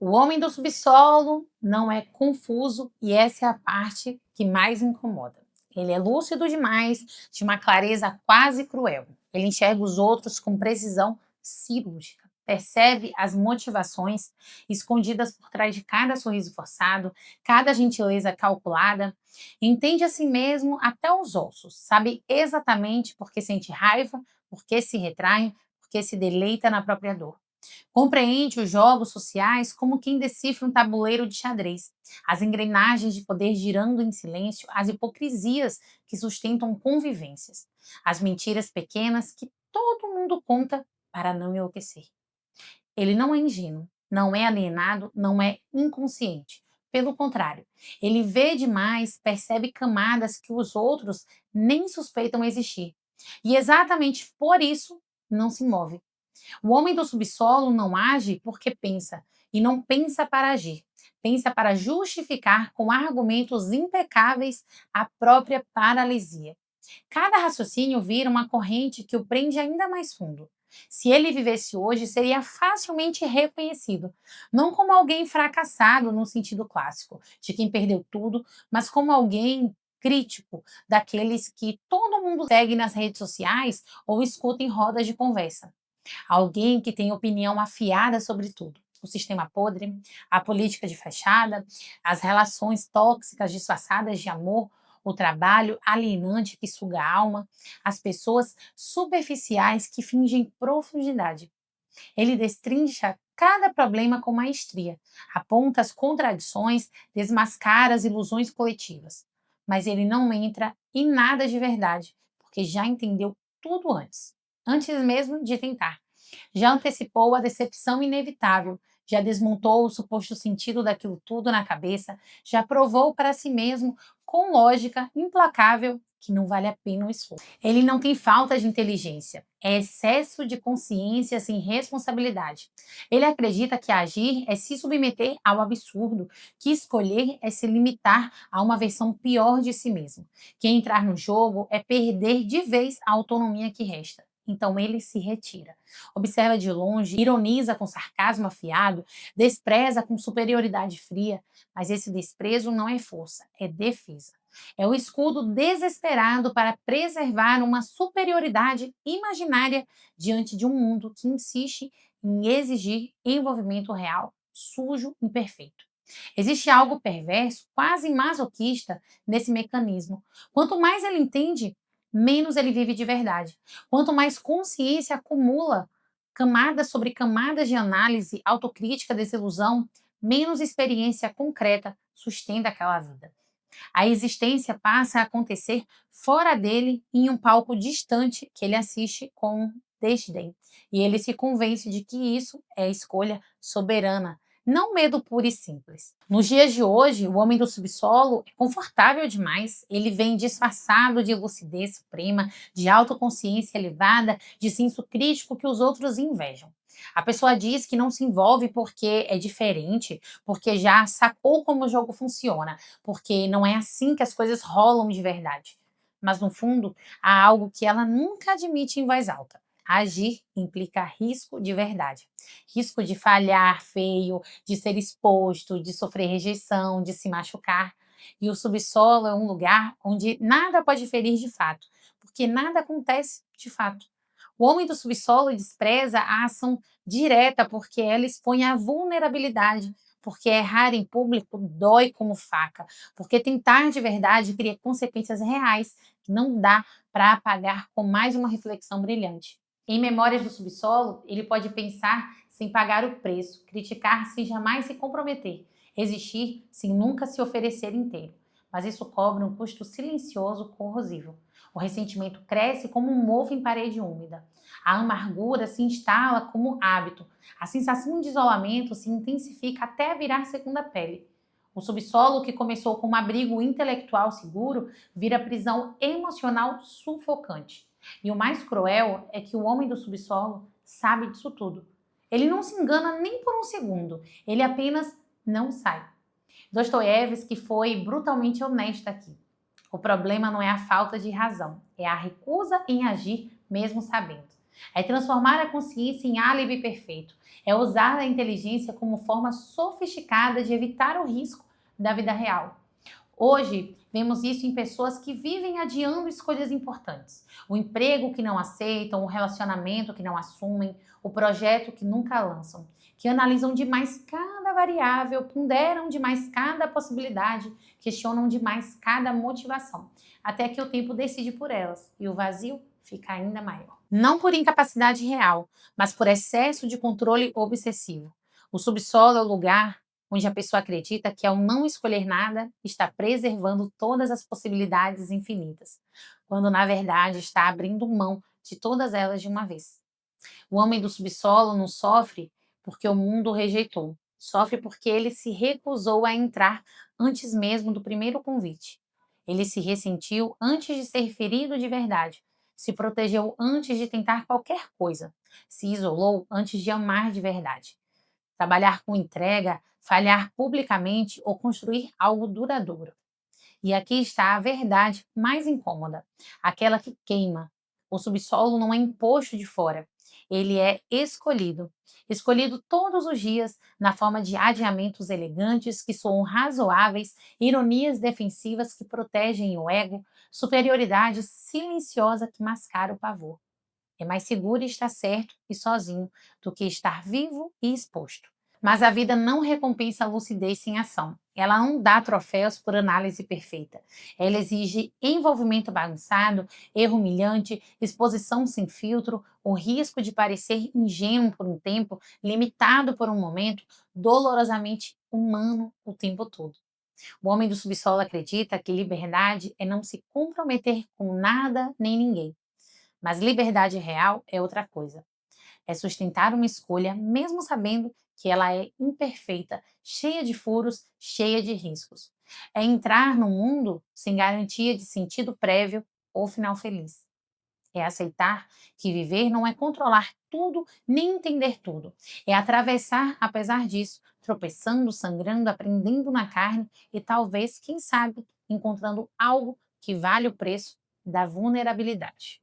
O homem do subsolo não é confuso e essa é a parte que mais incomoda. Ele é lúcido demais, de uma clareza quase cruel. Ele enxerga os outros com precisão cirúrgica. Percebe as motivações escondidas por trás de cada sorriso forçado, cada gentileza calculada. Entende a si mesmo até os ossos. Sabe exatamente por que sente raiva, por que se retrai, por que se deleita na própria dor. Compreende os jogos sociais como quem decifra um tabuleiro de xadrez, as engrenagens de poder girando em silêncio, as hipocrisias que sustentam convivências, as mentiras pequenas que todo mundo conta para não enlouquecer. Ele não é ingênuo, não é alienado, não é inconsciente. Pelo contrário, ele vê demais, percebe camadas que os outros nem suspeitam existir. E exatamente por isso não se move. O homem do subsolo não age porque pensa, e não pensa para agir. Pensa para justificar com argumentos impecáveis a própria paralisia. Cada raciocínio vira uma corrente que o prende ainda mais fundo. Se ele vivesse hoje, seria facilmente reconhecido, não como alguém fracassado no sentido clássico, de quem perdeu tudo, mas como alguém crítico, daqueles que todo mundo segue nas redes sociais ou escuta em rodas de conversa. Alguém que tem opinião afiada sobre tudo. O sistema podre, a política de fachada, as relações tóxicas disfarçadas de amor, o trabalho alienante que suga a alma, as pessoas superficiais que fingem profundidade. Ele destrincha cada problema com maestria, aponta as contradições, desmascara as ilusões coletivas. Mas ele não entra em nada de verdade, porque já entendeu tudo antes mesmo de tentar. Já antecipou a decepção inevitável, já desmontou o suposto sentido daquilo tudo na cabeça, já provou para si mesmo, com lógica implacável, que não vale a pena o esforço. Ele não tem falta de inteligência, é excesso de consciência sem responsabilidade. Ele acredita que agir é se submeter ao absurdo, que escolher é se limitar a uma versão pior de si mesmo, que entrar no jogo é perder de vez a autonomia que resta. Então ele se retira. Observa de longe, ironiza com sarcasmo afiado, despreza com superioridade fria, mas esse desprezo não é força, é defesa. É o escudo desesperado para preservar uma superioridade imaginária diante de um mundo que insiste em exigir envolvimento real, sujo, imperfeito. Existe algo perverso, quase masoquista, nesse mecanismo. Quanto mais ele entende, menos ele vive de verdade. Quanto mais consciência acumula, camadas sobre camadas de análise, autocrítica, desilusão, menos experiência concreta sustenta aquela vida. A existência passa a acontecer fora dele, em um palco distante que ele assiste com desdém. E ele se convence de que isso é escolha soberana, não medo puro e simples. Nos dias de hoje, o homem do subsolo é confortável demais. Ele vem disfarçado de lucidez suprema, de autoconsciência elevada, de senso crítico que os outros invejam. A pessoa diz que não se envolve porque é diferente, porque já sacou como o jogo funciona, porque não é assim que as coisas rolam de verdade. Mas no fundo, há algo que ela nunca admite em voz alta. Agir implica risco de verdade. Risco de falhar feio, de ser exposto, de sofrer rejeição, de se machucar. E o subsolo é um lugar onde nada pode ferir de fato, porque nada acontece de fato. O homem do subsolo despreza a ação direta porque ela expõe a vulnerabilidade, porque errar em público dói como faca, porque tentar de verdade cria consequências reais que não dá para apagar com mais uma reflexão brilhante. Em Memórias do Subsolo, ele pode pensar sem pagar o preço, criticar sem jamais se comprometer, existir sem nunca se oferecer inteiro. Mas isso cobra um custo silencioso, corrosivo. O ressentimento cresce como um mofo em parede úmida. A amargura se instala como hábito. A sensação de isolamento se intensifica até virar segunda pele. O subsolo, que começou como abrigo intelectual seguro, vira prisão emocional sufocante. E o mais cruel é que o homem do subsolo sabe disso tudo. Ele não se engana nem por um segundo, ele apenas não sai. Dostoiévski foi brutalmente honesto aqui. O problema não é a falta de razão, é a recusa em agir mesmo sabendo. É transformar a consciência em álibi perfeito. É usar a inteligência como forma sofisticada de evitar o risco da vida real. Hoje, vemos isso em pessoas que vivem adiando escolhas importantes. O emprego que não aceitam, o relacionamento que não assumem, o projeto que nunca lançam, que analisam demais cada variável, ponderam demais cada possibilidade, questionam demais cada motivação, até que o tempo decide por elas e o vazio fica ainda maior. Não por incapacidade real, mas por excesso de controle obsessivo. O subsolo é o lugar onde a pessoa acredita que, ao não escolher nada, está preservando todas as possibilidades infinitas, quando na verdade está abrindo mão de todas elas de uma vez. O homem do subsolo não sofre porque o mundo o rejeitou, sofre porque ele se recusou a entrar antes mesmo do primeiro convite. Ele se ressentiu antes de ser ferido de verdade, se protegeu antes de tentar qualquer coisa, se isolou antes de amar de verdade. Trabalhar com entrega, falhar publicamente ou construir algo duradouro. E aqui está a verdade mais incômoda, aquela que queima. O subsolo não é imposto de fora, ele é escolhido. Escolhido todos os dias na forma de adiamentos elegantes que soam razoáveis, ironias defensivas que protegem o ego, superioridade silenciosa que mascara o pavor. É mais seguro estar certo e sozinho do que estar vivo e exposto. Mas a vida não recompensa a lucidez sem ação. Ela não dá troféus por análise perfeita. Ela exige envolvimento bagunçado, erro humilhante, exposição sem filtro, o risco de parecer ingênuo por um tempo, limitado por um momento, dolorosamente humano o tempo todo. O homem do subsolo acredita que liberdade é não se comprometer com nada nem ninguém. Mas liberdade real é outra coisa. É sustentar uma escolha mesmo sabendo que ela é imperfeita, cheia de furos, cheia de riscos. É entrar no mundo sem garantia de sentido prévio ou final feliz. É aceitar que viver não é controlar tudo nem entender tudo. É atravessar apesar disso, tropeçando, sangrando, aprendendo na carne e talvez, quem sabe, encontrando algo que vale o preço da vulnerabilidade.